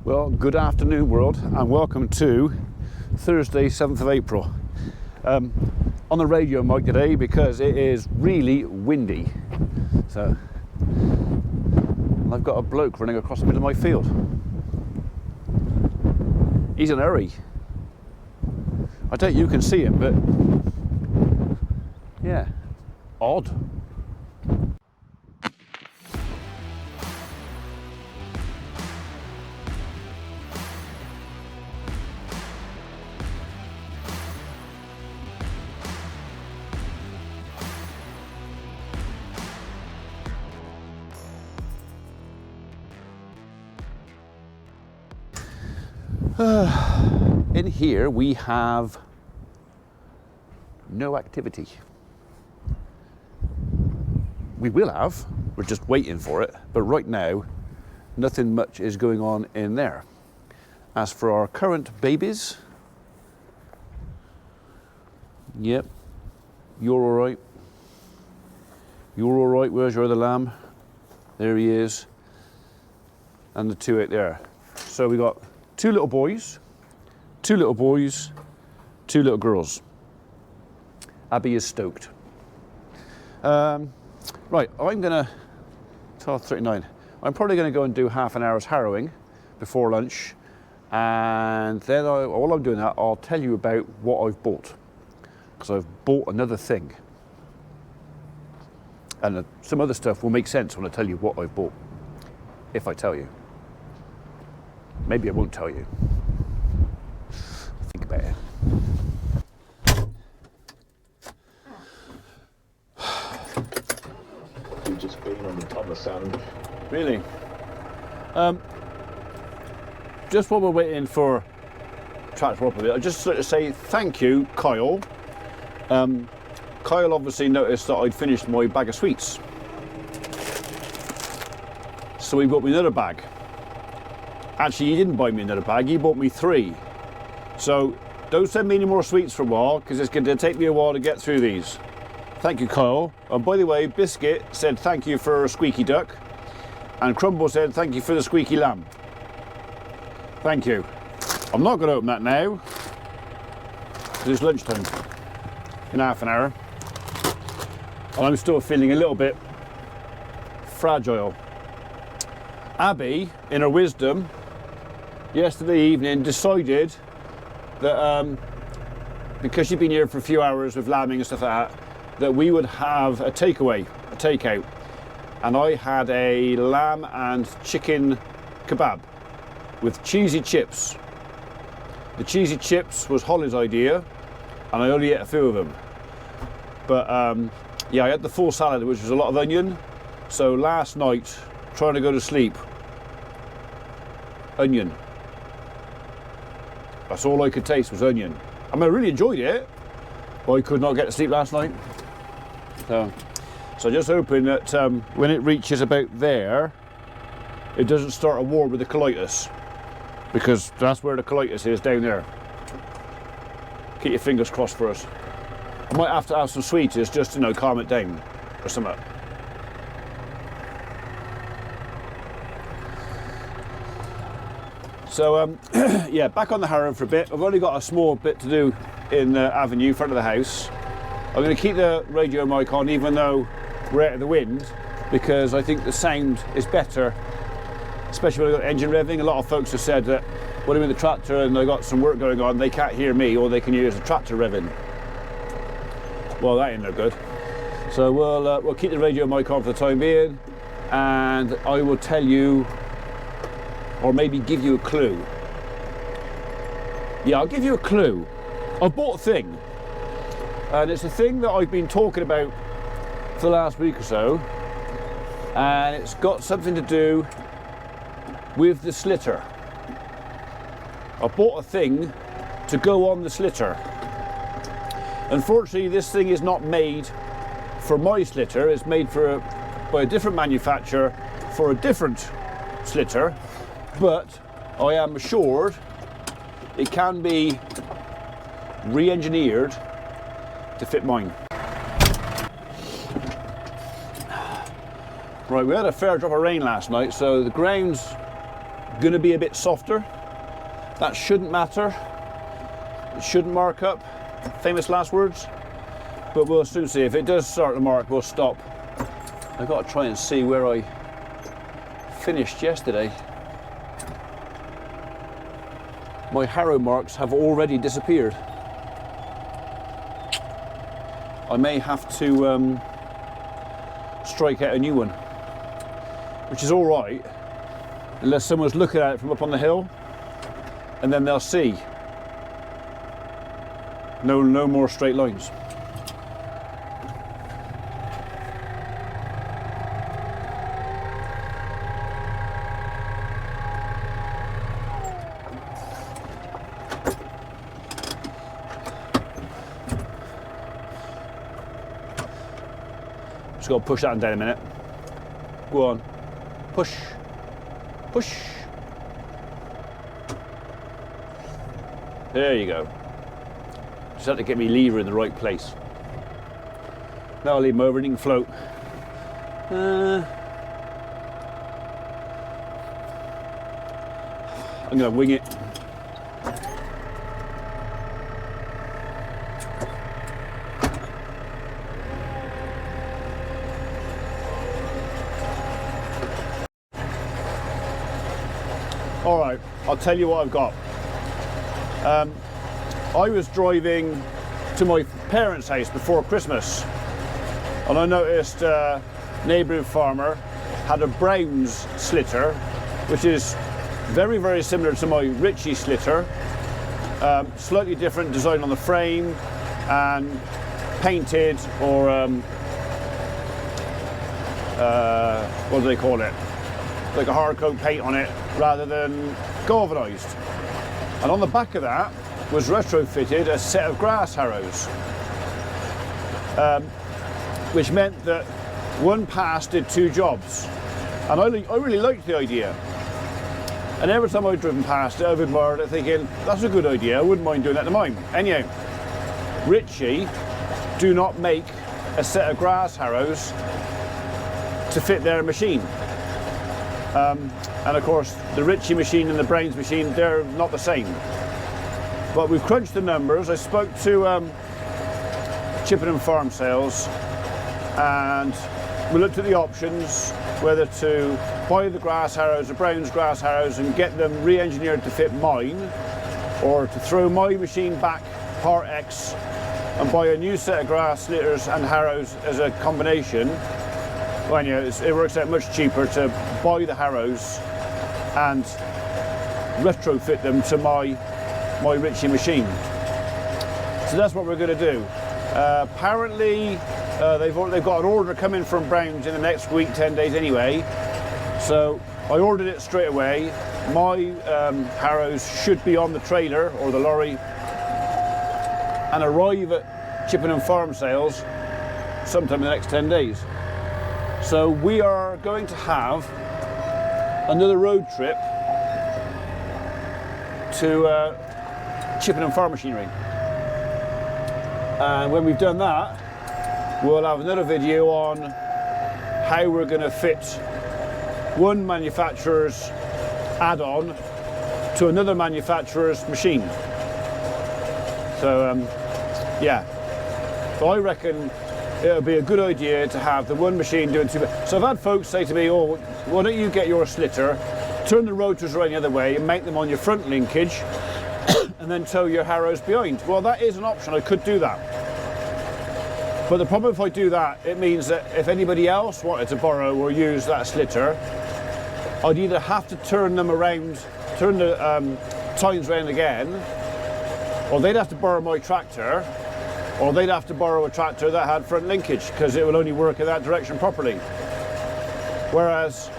Well, good afternoon world, and welcome to Thursday 7th of April. On the radio mic today because it is really windy. So I've got a bloke running across the middle of my field. He's in a hurry. I doubt you can see him, but yeah, odd. In here we have no activity. We will have, we're just waiting for it, but right now nothing much is going on in there. As for our current babies, yep, you're all right. You're all right, where's your other lamb? There he is. And the two out there. So we got two little boys, two little girls. Abby is stoked. Right, I'm gonna, 12:39. I'm probably gonna go and do half an hour's harrowing before lunch, and then while I'm doing that, I'll tell you about what I've bought, because I've bought another thing. And some other stuff will make sense when I tell you what I've bought, if I tell you. Maybe I won't tell you. Think about it. You've just been on the sand. Really? Just while we're waiting for tractor operator, I'd just like to say thank you, Kyle. Kyle obviously noticed that I'd finished my bag of sweets. So he bought me another bag. Actually, he didn't buy me another bag, he bought me 3. So don't send me any more sweets for a while, because it's going to take me a while to get through these. Thank you, Kyle. And by the way, Biscuit said thank you for a squeaky duck, and Crumble said thank you for the squeaky lamb. Thank you. I'm not going to open that now, because it's lunchtime in half an hour, and I'm still feeling a little bit fragile. Abby, in her wisdom, yesterday evening decided that because she'd been here for a few hours with lambing and stuff like that we would have a takeout. And I had a lamb and chicken kebab with cheesy chips. The cheesy chips was Holly's idea, and I only ate a few of them. But yeah, I had the full salad, which was a lot of onion. So last night, trying to go to sleep, onion. That's all I could taste was onion. I mean, I really enjoyed it, but I could not get to sleep last night. So just hoping that when it reaches about there, it doesn't start a war with the colitis, because that's where the colitis is, down there. Keep your fingers crossed for us. I might have to have some sweeties just to, calm it down or something. So yeah, back on the harrow for a bit. I've only got a small bit to do in the avenue, front of the house. I'm going to keep the radio mic on even though we're out of the wind, because I think the sound is better, especially when I've got the engine revving. A lot of folks have said that when I'm in the tractor and I've got some work going on, they can't hear me, or they can hear the tractor revving. Well, that ain't no good. So we'll keep the radio mic on for the time being, and I will tell you, or maybe give you a clue. Yeah, I'll give you a clue. I bought a thing, and it's a thing that I've been talking about for the last week or so, and it's got something to do with the slitter. I bought a thing to go on the slitter. Unfortunately, this thing is not made for my slitter. It's made by a different manufacturer for a different slitter, but I am assured it can be re-engineered to fit mine. Right, we had a fair drop of rain last night, so the ground's going to be a bit softer. That shouldn't matter. It shouldn't mark up. Famous last words. But we'll soon see. If it does start to mark, we'll stop. I've got to try and see where I finished yesterday. My harrow marks have already disappeared. I may have to strike out a new one, which is all right, unless someone's looking at it from up on the hill, and then they'll see. No more straight lines. Just got to push that down a minute. Go on. Push. Push. There you go. Just have to get my lever in the right place. Now I'll leave them over and he can float. I'm going to wing it. All right, I'll tell you what I've got. I was driving to my parents' house before Christmas, and I noticed a neighbouring farmer had a Brown's slitter, which is very, very similar to my Ritchie slitter. Slightly different design on the frame and painted, or what do they call it? Like a hard coat paint on it rather than galvanised. And on the back of that was retrofitted a set of grass harrows, which meant that one pass did two jobs. And I really liked the idea. And every time I'd driven past it, I've admired it, thinking, that's a good idea, I wouldn't mind doing that to mine. Anyhow, Ritchie do not make a set of grass harrows to fit their machine. And of course, the Ritchie machine and the Brown's machine, they're not the same. But we've crunched the numbers. I spoke to Chippenham Farm Sales, and we looked at the options, whether to buy the grass harrows, the Brown's grass harrows, and get them re-engineered to fit mine, or to throw my machine back Part X and buy a new set of grass slitters and harrows as a combination. Well, yeah, it works out much cheaper to buy the harrows and retrofit them to my Ritchie machine. So that's what we're going to do. Apparently, they've got an order coming from Brown's in the next week, 10 days anyway. So I ordered it straight away. My harrows should be on the trailer or the lorry and arrive at Chippenham Farm Sales sometime in the next 10 days. So we are going to have another road trip to Chippenham Farm Machinery. And when we've done that, we'll have another video on how we're going to fit one manufacturer's add-on to another manufacturer's machine. So yeah, so I reckon it would be a good idea to have the one machine doing two. So I've had folks say to me, oh, why don't you get your slitter, turn the rotors around the other way and make them on your front linkage and then tow your harrows behind. Well, that is an option, I could do that. But the problem if I do that, it means that if anybody else wanted to borrow or use that slitter, I'd either have to turn them around, turn the tines around again, or they'd have to borrow my tractor, or they'd have to borrow a tractor that had front linkage, because it will only work in that direction properly. Whereas,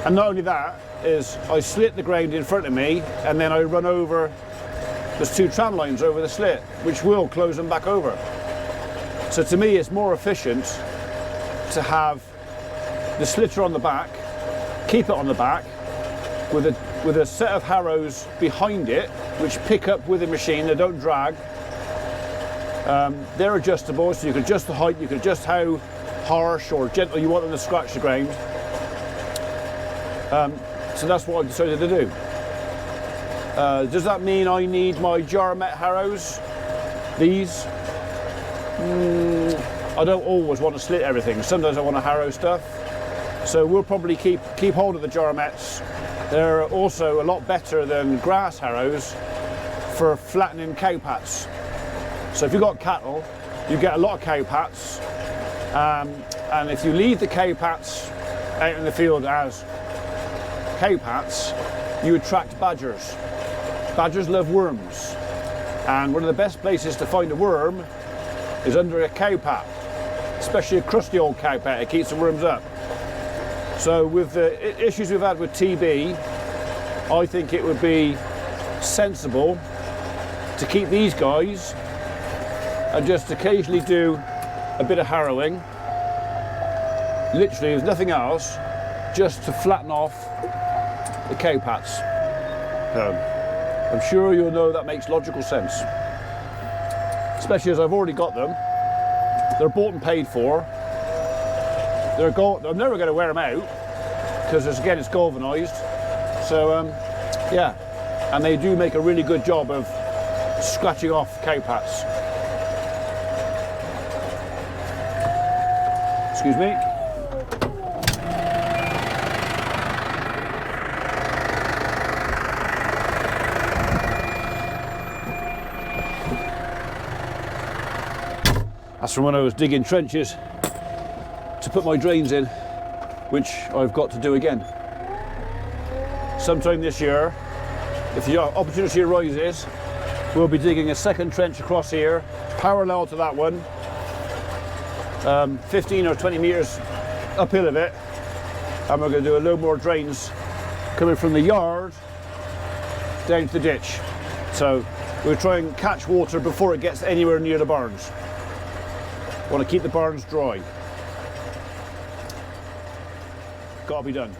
and not only that, is I slit the ground in front of me, and then I run over, there's two tram lines over the slit, which will close them back over. So to me, it's more efficient to have the slitter on the back, keep it on the back, with a set of harrows behind it, which pick up with the machine, they don't drag. They're adjustable, so you can adjust the height, you can adjust how harsh or gentle you want them to scratch the ground. So that's what I've decided to do. Does that mean I need my jar met harrows? These? I don't always want to slit everything. Sometimes I want to harrow stuff. So we'll probably keep hold of the jar mets. They're also a lot better than grass harrows for flattening cow pats. So if you've got cattle, you get a lot of cow pats. And if you leave the cow pats out in the field as cow pats, you attract badgers. Badgers love worms. And one of the best places to find a worm is under a cow pat, especially a crusty old cow pat. It keeps the worms up. So with the issues we've had with TB, I think it would be sensible to keep these guys and just occasionally do a bit of harrowing. Literally, there's nothing else, just to flatten off the cow pats. I'm sure you'll know that makes logical sense. Especially as I've already got them. They're bought and paid for. I'm never going to wear them out because again it's galvanised. So yeah, and they do make a really good job of scratching off cow pats. Excuse me. That's from when I was digging trenches to put my drains in, which I've got to do again. Sometime this year, if the opportunity arises, we'll be digging a second trench across here, parallel to that one, 15 or 20 metres uphill of it, and we're going to do a load more drains coming from the yard down to the ditch. So we'll try and catch water before it gets anywhere near the barns. Want to keep the barns dry. Got to be done.